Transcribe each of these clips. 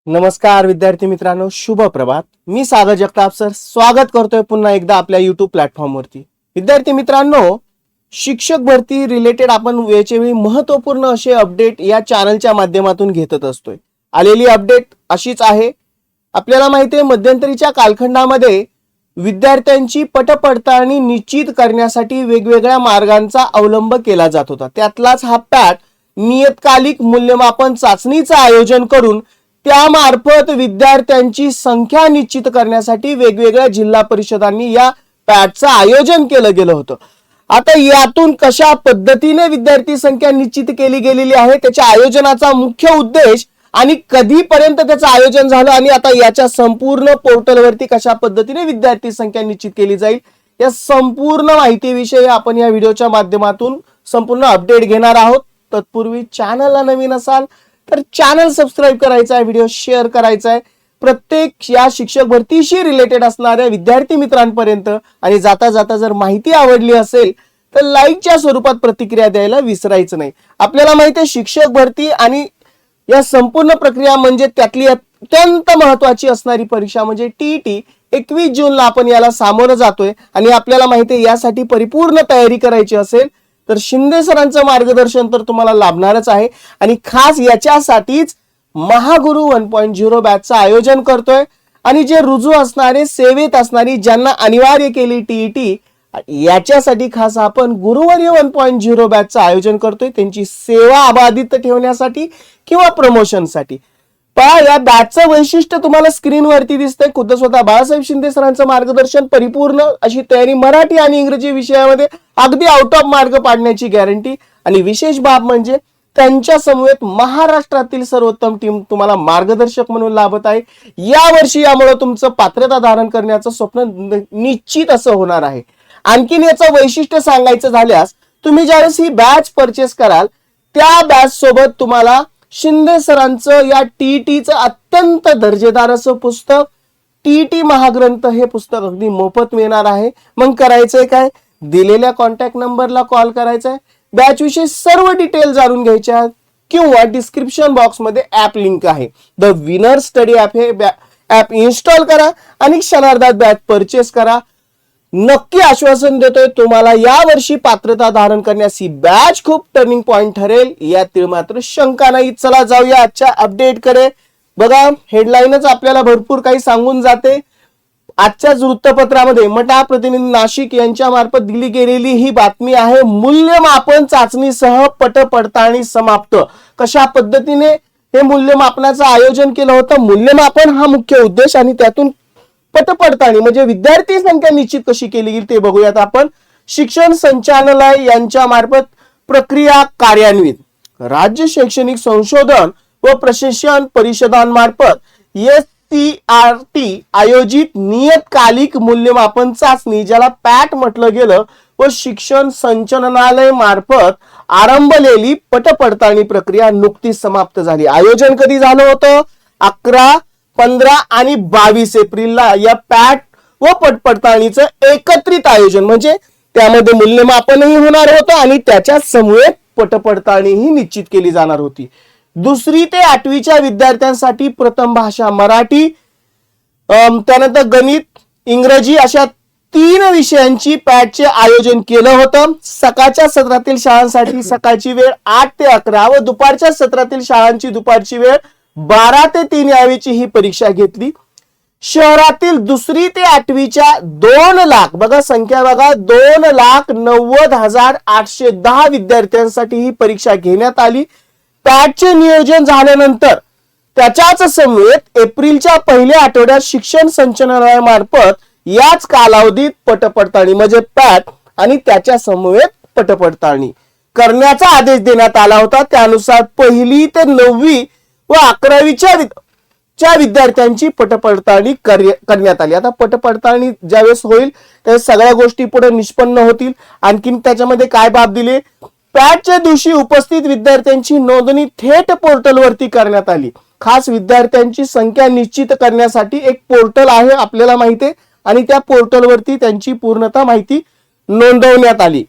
नमस्कार विद्यार्थी मित्रांनो, शुभ प्रभात. मी सागर जगताप सर स्वागत करतोय पुन्हा एकदा आपल्या YouTube प्लॅटफॉर्मवरती. विद्यार्थी मित्रांनो, शिक्षक भरती रिलेटेड आपण वेळच्या वेळी महत्त्वपूर्ण असे अपडेट या चॅनलच्या माध्यमातून घेतच असतोय. आलेली अपडेट अशीच आहे. आपल्याला माहिती आहे मध्यंतरीच्या कालखंडामध्ये विद्यार्थ्यांची पटपडताळणी निश्चित करण्यासाठी वेगवेगळ्या मार्गांचा अवलंब केला जात होता. त्यातलाच हा पॅट नियतकालिक मूल्यमापन चाचणीचं आयोजन करून त्यामार्फत विद्यार्थ्यांची संख्या निश्चित करण्यासाठी वेगवेगळ्या जिल्हा परिषदांनी या पॅटचं आयोजन केलं गेलं होतं. आता यातून कशा पद्धतीने विद्यार्थी संख्या निश्चित केली गेलेली आहे, त्याच्या आयोजनाचा मुख्य उद्देश आणि कधीपर्यंत त्याचं आयोजन झालं आणि आता याच्या संपूर्ण पोर्टलवरती कशा पद्धतीने विद्यार्थी संख्या निश्चित केली जाईल, या संपूर्ण माहितीविषयी आपण या व्हिडिओच्या माध्यमातून संपूर्ण अपडेट घेणार आहोत. तत्पूर्वी चॅनलला नवीन असाल तर चॅनल सबस्क्राइब करायचा आहे, व्हिडिओ शेअर करायचा आहे प्रत्येक या शिक्षक भरतीशी रिलेटेड असणाऱ्या विद्यार्थी मित्रांपर्यंत. आणि जाता जाता जर माहिती आवडली असेल तर लाईकच्या स्वरूपात प्रतिक्रिया द्यायला विसरायचं नाही. आपल्याला माहिती आहे शिक्षक भरती आणि या संपूर्ण प्रक्रिया म्हणजे त्यातली अत्यंत महत्वाची असणारी परीक्षा म्हणजे टीईटी 21 जूनला आपण याला सामोरं जातोय. आणि आपल्याला माहिती आहे यासाठी परिपूर्ण तयारी करायची असेल तर शिंदे सरांचं मार्गदर्शन तर तुम्हाला लाभणारच आहे. आणि खास याच्यासाठीच महागुरु 1.0 बॅचचं आयोजन करतोय. आणि जे रुजू असणारे सेवेत असणारी ज्यांना अनिवार्य केली टीईटी याच्यासाठी खास आपण गुरुवर्य 1.0 बॅचचं आयोजन करतोय, त्यांची सेवा अबाधित ठेवण्यासाठी किंवा प्रमोशनसाठी. पहा या बॅचचं वैशिष्ट्य तुम्हाला स्क्रीनवरती दिसतंय. खुद्द स्वतः बाळासाहेब शिंदे सरांचं मार्गदर्शन, परिपूर्ण अशी तयारी, मराठी आणि इंग्रजी विषयामध्ये अगदी आउट ऑफ मार्क पाडण्याची गॅरंटी. आणि विशेष बाब म्हणजे त्यांच्या समवेत महाराष्ट्रातील सर्वोत्तम टीम तुम्हाला मार्गदर्शक म्हणून लाभत आहे. यावर्षी यामुळे तुमचं पात्रता धारण करण्याचं स्वप्न निश्चित असं होणार आहे. आणखीन याचं वैशिष्ट्य सांगायचं झाल्यास तुम्ही ज्यावेळेस ही बॅच परचेस कराल त्या बॅच सोबत तुम्हाला शिंदे सरांचं या टीईटीचं अत्यंत दर्जेदार असं पुस्तक टीईटी महाग्रंथ हे पुस्तक अगदी मोफत मिळणार आहे. मग करायचंय काय, दिलेल्या कॉन्टॅक्ट नंबरला कॉल करायचा आहे, बॅच विषयी सर्व डिटेल जाणून घ्यायच्या किंवा डिस्क्रिप्शन बॉक्स मध्ये ऍप लिंक आहे, द विनर स्टडी ऍप, हे ऍप इन्स्टॉल करा आणि क्षणार्धात बॅच परचेस करा. नक्की आश्वासन देतोय तुम्हाला या वर्षी पात्रता धारण करण्यास ही बॅच खूप टर्निंग पॉइंट ठरेल, यातील मात्र शंका नाही. चला जाऊया आजच्या अपडेट कडे. बघा हेडलाईनच आपल्याला भरपूर काही सांगून जाते. आजच्याच वृत्तपत्रामध्ये मटा प्रतिनिधी नाशिक यांच्या मार्फत दिली गेलेली ही बातमी आहे. मूल्यमापन चाचणीसह पटपडताळणी समाप्त. कशा पद्धतीने हे मूल्यमापनाचं आयोजन केलं होतं, मूल्यमापन हा मुख्य उद्देश आणि त्यातून पटपडताळणी म्हणजे विद्यार्थी संख्या निश्चित कशी केली गेली ते बघूयात आपण. शिक्षण संचालनालय यांच्या मार्फत प्रक्रिया कार्यान्वित. राज्य शैक्षणिक संशोधन व प्रशिक्षण परिषदांमार्फत SCRT आयोजित नियतकालिक मूल्यमापन चाचणी ज्याला पॅट म्हटलं गेलं व शिक्षण संचालनालय मार्फत आरंभलेली पटपडताळणी प्रक्रिया नुकतीच समाप्त झाली. आयोजन कधी झालं होतं? 11, 15 आणि 22 एप्रिलला या पॅट व पटपडताळणीचं एकत्रित आयोजन म्हणजे त्यामध्ये मूल्यमापनही होणार होतं आणि त्याच्या समवेत पटपडताळणीही निश्चित केली जाणार होती. 2री ते 8वीच्या विद्यार्थ्यांसाठी प्रथम भाषा मराठी, त्यानंतर गणित, इंग्रजी अशा 3 विषयांची पॅटचे आयोजन केलं होतं. सकाळच्या सत्रातील शाळांसाठी सकाळची वेळ 8 ते 11 व दुपारच्या सत्रातील शाळांची दुपारची वेळ 12 ते 3 यावेळी ही परीक्षा घेतली. शहरातील 2री ते 8वीच्या 2 लाख, बघा संख्या बघा, 2,90,810 विद्यार्थ्यांसाठी ही परीक्षा घेण्यात आली. पॅटचे नियोजन झाल्यानंतर त्याच्याच समवेत एप्रिलच्या पहिल्या आठवड्यात शिक्षण संचालनालयामार्फत याच कालावधीत पटपडताळणी म्हणजे पॅट आणि त्याच्या समवेत पटपडताळणी करण्याचा आदेश देण्यात आला होता. त्यानुसार 1ली ते 9वी व 11वीच्या विद्यार्थ्यांची पटपडताळणी करण्यात आली. आता पटपडताळणी ज्यावेळेस होईल त्यावेळेस सगळ्या गोष्टी पुढे निष्पन्न होतील. आणखीन त्याच्यामध्ये काय बाब दिले, पॅटच्या दिवशी उपस्थित विद्यार्थ्यांची नोंदणी थेट पोर्टलवरती करण्यात आली. खास विद्यार्थ्यांची संख्या निश्चित करण्यासाठी एक पोर्टल आहे आपल्याला माहिती आहे आणि त्या पोर्टलवरती त्यांची पूर्णतः माहिती नोंदवण्यात आली.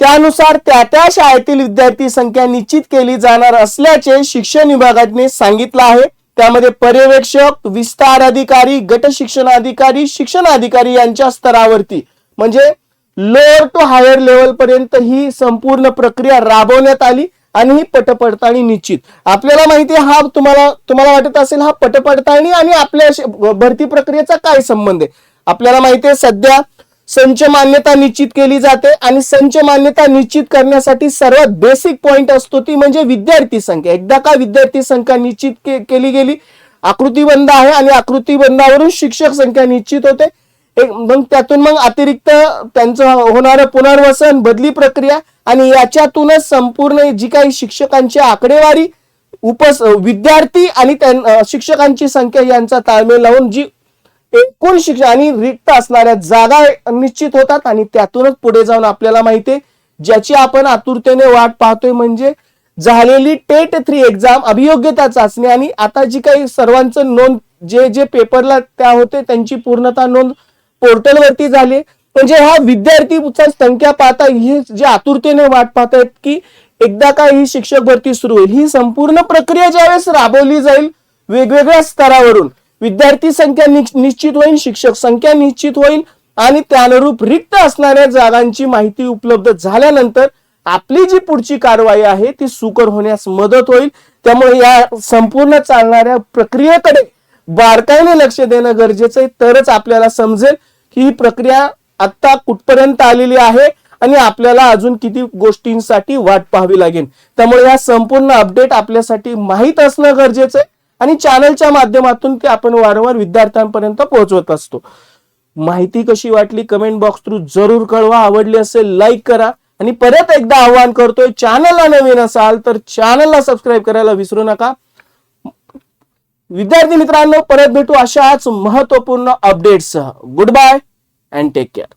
त्यानुसार त्या शाळेतील विद्यार्थी संख्या निश्चित केली जाणार असल्याचे शिक्षण विभागाने सांगितलं आहे. त्यामध्ये पर्यवेक्षक, विस्तार अधिकारी, गट शिक्षणाधिकारी, शिक्षणाधिकारी यांच्या स्तरावरती म्हणजे लोअर टू हायर लेवल पर्यंत ही संपूर्ण प्रक्रिया राबवण्यात आली आणि ही पटपडताळणी निश्चित. आपल्याला माहिती आहे हा तुम्हाला वाटत असेल हा पटपडताळणी आणि आपल्या भरती प्रक्रियेचा काय संबंध आहे. आपल्याला माहिती आहे सध्या संच मान्यता निश्चित केली जाते आणि संच मान्यता निश्चित करण्यासाठी सर्वात बेसिक पॉइंट असतो ती म्हणजे विद्यार्थी संख्या. एकदा का विद्यार्थी संख्या निश्चित केली गेली, आकृतीबंध आहे आणि आकृतीबंधावरून शिक्षक संख्या निश्चित होते. मग त्यातून मग अतिरिक्त त्यांचं होणारं पुनर्वसन, बदली प्रक्रिया आणि याच्यातूनच संपूर्ण जी काही शिक्षकांची आकडेवारी, विद्यार्थी आणि शिक्षकांची संख्या यांचा ताळमेळ लावून जी एकूण शिक्षक आणि रिक्त असणाऱ्या जागा निश्चित होतात आणि त्यातूनच पुढे जाऊन आपल्याला माहितीये ज्याची आपण आतुरतेने वाट पाहतोय म्हणजे झालेली टेट 3 एक्झाम अभियोग्यता चाचणी. आणि आता जी काही सर्वांचं नोंद जे पेपरला त्या होते त्यांची पूर्णतः नोंद पोर्टलवरती झाली. म्हणजे हा विद्यार्थीचा संख्या पाहता ही जे आतुरतेने वाट पाहतायत की एकदा का ही शिक्षक भरती सुरू होईल. ही संपूर्ण प्रक्रिया ज्यावेळेस राबवली जाईल वेगवेगळ्या स्तरावरून विद्यार्थी संख्या निश्चित होईल, शिक्षक संख्या निश्चित होईल आणि त्यानुरूप रिक्त असणाऱ्या जागांची माहिती उपलब्ध झाल्यानंतर आपली जी पुढची कारवाई आहे ती सुकर होण्यास मदत होईल. त्यामुळे या संपूर्ण चालणाऱ्या प्रक्रियेकडे बारकाईने लक्ष देणं गरजेचं आहे. तरच आपल्याला समजेल की ही प्रक्रिया आता कुठपर्यंत आलेली आहे आणि आपल्याला अजून किती गोष्टींसाठी वाट पाहावी लागेल. त्यामुळे या संपूर्ण अपडेट आपल्यासाठी माहीत असणं गरजेचं आहे आणि चॅनलच्या माध्यमातून ते आपण वारंवार विद्यार्थ्यांपर्यंत पोहोचवत असतो. माहिती कशी वाटली कमेंट बॉक्स थ्रू जरूर कळवा. आवडली असेल लाईक करा आणि परत एकदा आवाहन करतोय चॅनलला नवीन असाल तर चॅनलला सबस्क्राईब करायला विसरू नका. विद्यार्थी मित्रांनो परत भेटू अशाच महत्वपूर्ण अपडेट्ससह. Goodbye and take care.